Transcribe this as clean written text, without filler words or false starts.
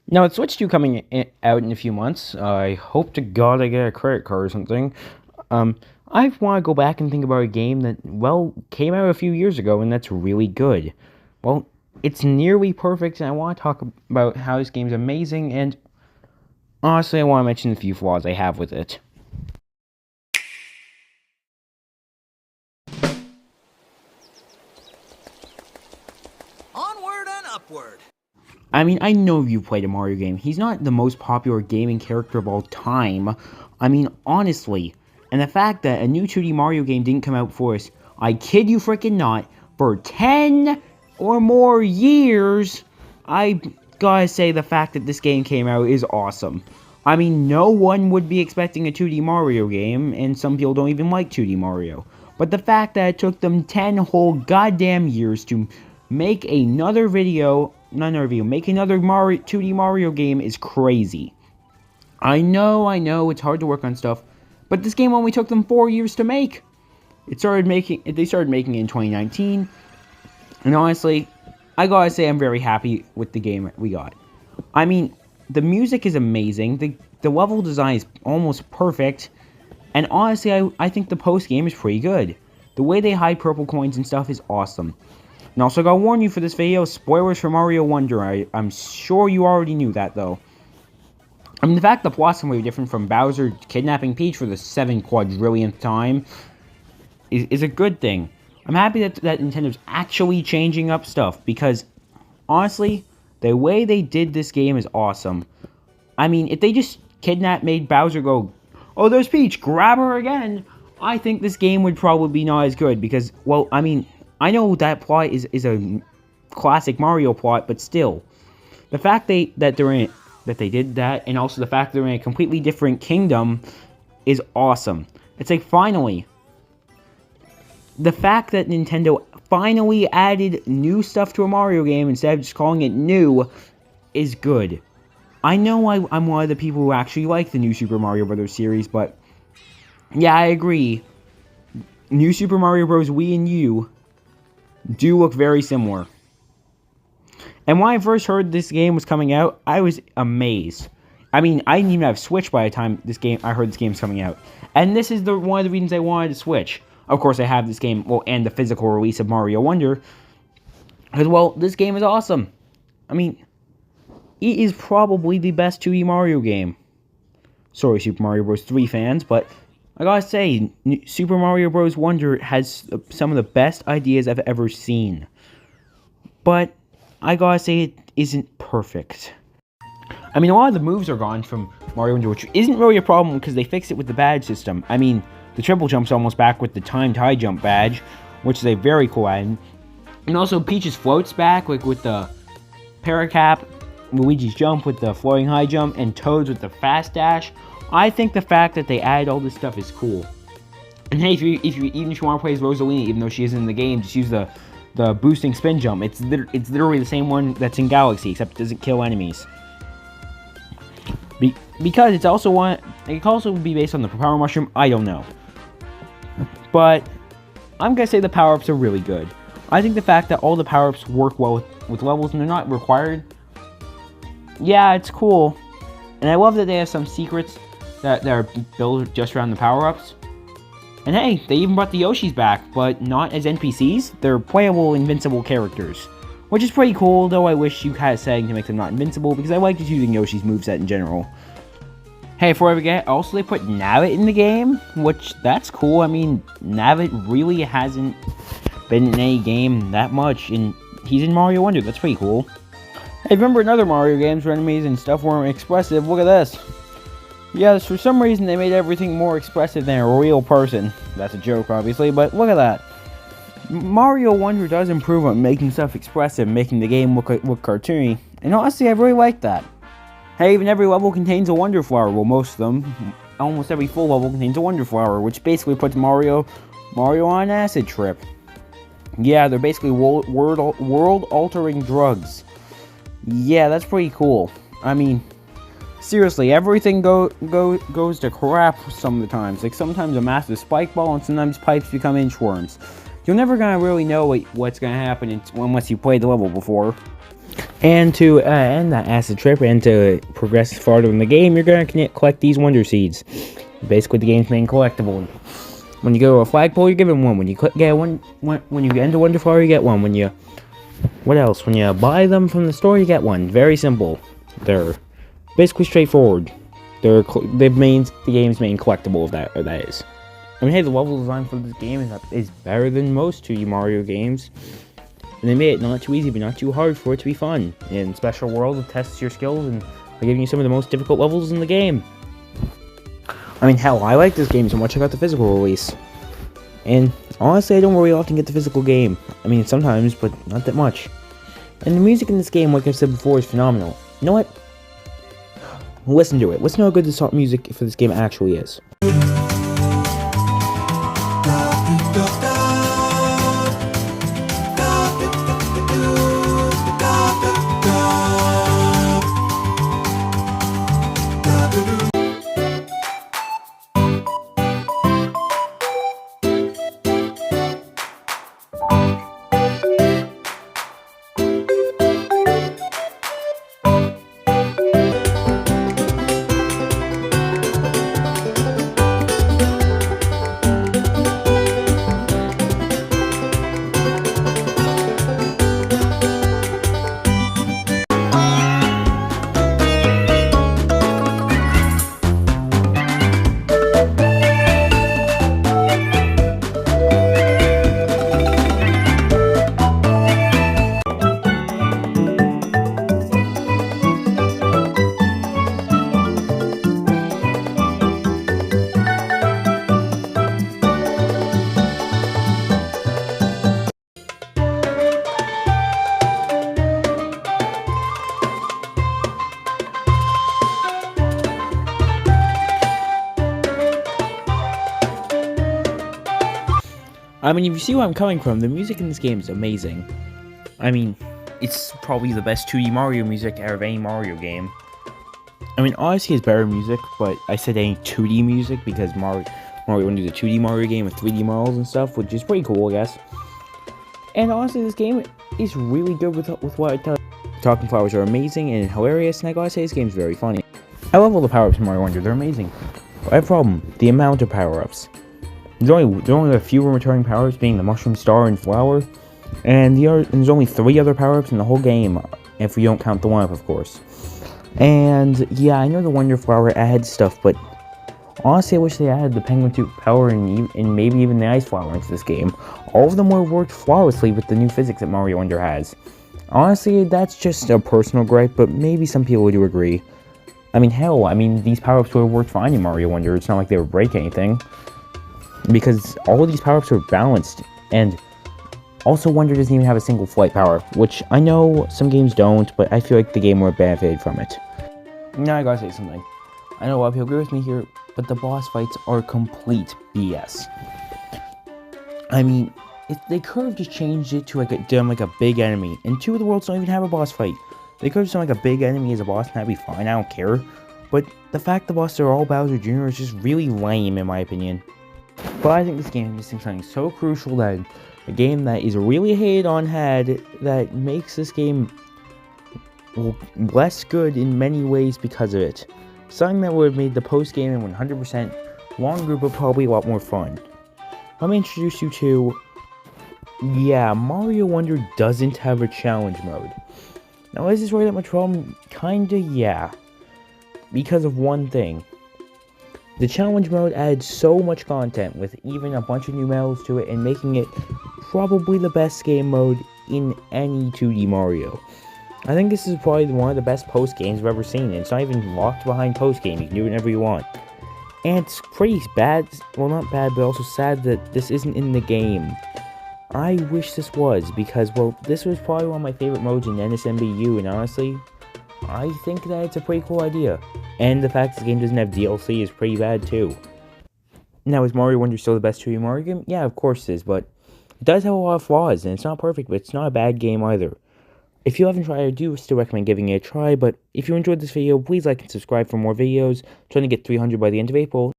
Now, with Switch 2 coming out in a few months, I hope to God I get a credit card or something. Um, I want to go back and think about a game that, well, came out a few years ago and that's really good. Well, it's nearly perfect, and I want to talk about how this game's amazing, and honestly, I want to mention a few flaws I have with it. Onward and upward. I mean, I know you played a Mario game. He's not the most popular gaming character of all time. I mean, honestly. And the fact that a new 2D Mario game didn't come out for us, I kid you freaking not, for 10 or more years, I gotta say the fact that this game came out is awesome. I mean, no one would be expecting a 2D Mario game, and some people don't even like 2D Mario. But the fact that it took them 10 whole goddamn years to make another video, make another 2D Mario game is crazy. I know, it's hard to work on stuff, but this game only took them 4 years to make. They started making it in 2019, and honestly, I gotta say I'm very happy with the game we got. I mean, the music is amazing, the level design is almost perfect, and honestly, I think the post-game is pretty good. The way they hide purple coins and stuff is awesome. And also, I gotta warn you for this video, spoilers for Mario Wonder. I'm sure you already knew that, though. I mean, the fact the plot's completely different from Bowser kidnapping Peach for the 7 quadrillionth time is a good thing. I'm happy that Nintendo's actually changing up stuff, because, honestly, the way they did this game is awesome. I mean, if they just made Bowser go, oh, there's Peach, grab her again, I think this game would probably be not as good, because, well, I mean, I know that plot is a classic Mario plot, but still, the fact that they did that, and also the fact that they're in a completely different kingdom, is awesome. It's like, finally, the fact that Nintendo finally added new stuff to a Mario game instead of just calling it new is good. I know I'm one of the people who actually like the new Super Mario Bros. Series, but yeah, I agree. New Super Mario Bros. Wii and U do look very similar. And when I first heard this game was coming out, I was amazed. I mean, I didn't even have Switch by the time I heard this game was coming out. And this is one of the reasons I wanted to Switch. Of course, I have this game, well, and the physical release of Mario Wonder. Because, well, this game is awesome. I mean, it is probably the best 2D Mario game. Sorry, Super Mario Bros. 3 fans, but I gotta say, Super Mario Bros. Wonder has some of the best ideas I've ever seen. But I gotta say, it isn't perfect. I mean, a lot of the moves are gone from Mario Wonder, which isn't really a problem because they fixed it with the badge system. I mean, the triple jump's almost back with the timed high jump badge, which is a very cool item. And also, Peach's float's back, like with the Paracap, Luigi's jump with the floating high jump, and Toad's with the fast dash. I think the fact that they added all this stuff is cool. And hey, even if you want to play as Rosalina, even though she isn't in the game, just use the boosting spin jump. It's literally the same one that's in Galaxy, except it doesn't kill enemies. Because it can also be based on the Power Mushroom. I don't know, but I'm gonna say the power-ups are really good. I think the fact that all the power-ups work well with levels and they're not required, yeah, it's cool. And I love that they have some secrets that are built just around the power-ups. And hey, they even brought the Yoshis back, but not as NPCs. They're playable, invincible characters, which is pretty cool, though I wish you had a setting to make them not invincible, because I like just using Yoshi's moveset in general. Hey, before I forget, also they put Nabbit in the game, which, that's cool. I mean, Nabbit really hasn't been in any game that much, and he's in Mario Wonder. That's pretty cool. Hey, remember in other Mario games where enemies and stuff weren't expressive? Look at this. Yes, for some reason they made everything more expressive than a real person. That's a joke, obviously, but look at that. Mario Wonder does improve on making stuff expressive, making the game look cartoony, and honestly, I really like that. Hey, even every level contains a Wonder Flower. Well, most of them. Almost every full level contains a Wonder Flower, which basically puts Mario on an acid trip. Yeah, they're basically world-altering drugs. Yeah, that's pretty cool. I mean, seriously, everything goes to crap some of the times. Like, sometimes a massive spike ball, and sometimes pipes become inchworms. You're never gonna really know what's gonna happen unless you played the level before. And to end that acid trip and to progress farther in the game, you're going to collect these Wonder Seeds. Basically, the game's main collectible. When you go to a flagpole, you're given one. When you get one, when you enter Wonder Flower, you get one. When you, what else? When you buy them from the store, you get one. Very simple. They're basically straightforward. They're the game's main collectible. If that is. I mean, hey, the level design for this game is better than most 2D Mario games. And they made it not too easy, but not too hard for it to be fun. In Special World, it tests your skills and by giving you some of the most difficult levels in the game. I mean, hell, I like this game so much I got the physical release. And honestly, I don't really often get the physical game. I mean, sometimes, but not that much. And the music in this game, like I said before, is phenomenal. You know what? Listen to it. Listen to how good the music for this game actually is. I mean, if you see where I'm coming from, the music in this game is amazing. I mean, it's probably the best 2D Mario music out of any Mario game. I mean, Odyssey has better music, but I said any 2D music because Mario Wonder is a 2D Mario game with 3D models and stuff, which is pretty cool, I guess. And honestly, this game is really good with what it does. Talking Flowers are amazing and hilarious, and I gotta say, this game's very funny. I love all the power-ups in Mario Wonder, they're amazing. But I have a problem, the amount of power-ups. There's only a few returning power-ups, being the Mushroom Star and Flower, and there's only 3 other power-ups in the whole game, if we don't count the 1-up, of course. And yeah, I know the Wonder Flower adds stuff, but honestly, I wish they added the Penguin Tooth Power and maybe even the Ice Flower into this game. All of them would have worked flawlessly with the new physics that Mario Wonder has. Honestly, that's just a personal gripe, but maybe some people do agree. I mean, hell, these power-ups would have worked fine in Mario Wonder. It's not like they would break anything. Because all of these power-ups are balanced, and also Wonder doesn't even have a single flight power, which I know some games don't, but I feel like the game would have benefited from it. Now I gotta say something. I know a lot of people agree with me here, but the boss fights are complete BS. I mean, they could have just changed it to done like a big enemy, and 2 of the worlds don't even have a boss fight. They could have done like a big enemy as a boss, and that'd be fine, I don't care. But the fact the bosses are all Bowser Jr. is just really lame, in my opinion. But I think this game is missing something so crucial that a game that is really hated on had that makes this game less good in many ways because of it. Something that would have made the post-game and 100% longer but probably a lot more fun. Let me introduce you to... Yeah, Mario Wonder doesn't have a challenge mode. Now, is this really that much problem? Kinda, yeah. Because of one thing. The challenge mode adds so much content with even a bunch of new medals to it and making it probably the best game mode in any 2D Mario. I think this is probably one of the best post games I've ever seen, and it's not even locked behind post game, you can do it whenever you want. And it's pretty bad, well not bad, but also sad that this isn't in the game. I wish this was, because, well, this was probably one of my favorite modes in NSMBU, and honestly, I think that it's a pretty cool idea. And the fact this game doesn't have DLC is pretty bad too. Now, is Mario Wonder still the best 2D Mario game? Yeah, of course it is, but it does have a lot of flaws, and it's not perfect, but it's not a bad game either. If you haven't tried it, I do still recommend giving it a try, but if you enjoyed this video, please like and subscribe for more videos. I'm trying to get 300 by the end of April.